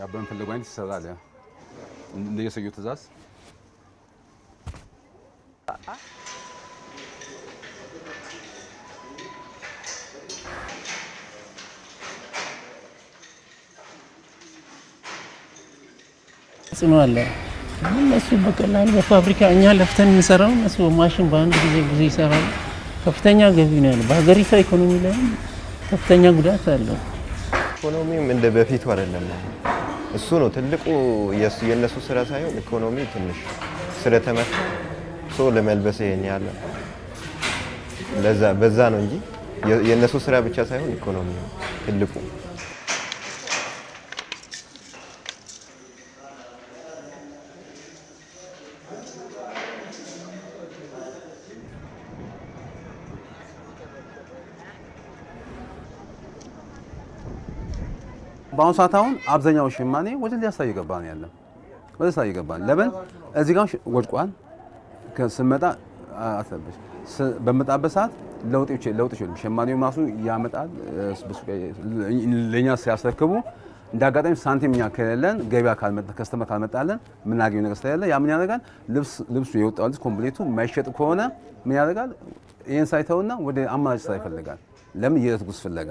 በምንፈልገው አይነት ይሰራል። እንደየሰውየው ትእዛዝ ጽኑ አለ። እነሱ በቀላሉ በፋብሪካ እኛ ለፍተን እንሰራው እነሱ በማሽን በአንድ ጊዜ ብዙ ይሰራሉ። ከፍተኛ ገቢ ነው ያለው። በሀገሪቷ ኢኮኖሚ ላይ ከፍተኛ ጉዳት አለው። ኢኮኖሚም እንደ በፊቱ አይደለም። እሱ ነው ትልቁ የነሱ ስራ ሳይሆን ኢኮኖሚ ትንሽ ስለተመታ ሰው ለመልበስ ይሄን ያለ በዛ ነው እንጂ የነሱ ስራ ብቻ ሳይሆን ኢኮኖሚ ነው ትልቁ። በአሁኑ ሰዓት አሁን አብዛኛው ሸማኔ ወደ ሊያሳይ ይገባ ነው ያለው። ወደ ሳይ ይገባ ለምን እዚህ ጋር ወድቋል። ከስመጣ አተበሽ በመጣበት ሰዓት ለውጥ ሸማኔው ማሱ ያመጣል። ለኛ ሲያስረክቡ እንዳጋጣሚ ሳንቲም እኛ ከሌለን ገበያ ካልመጣ ከስተመር ካልመጣለን ምን አገኘው ነገር ስለሌለ ያ ምን ያደርጋል? ልብሱ የወጣው ልብስ ኮምፕሊቱ የማይሸጥ ከሆነ ምን ያደርጋል? ይሄን ሳይተውና ወደ አማራጭ ስራ ይፈልጋል። ለምን የት ጉስ ፍለጋ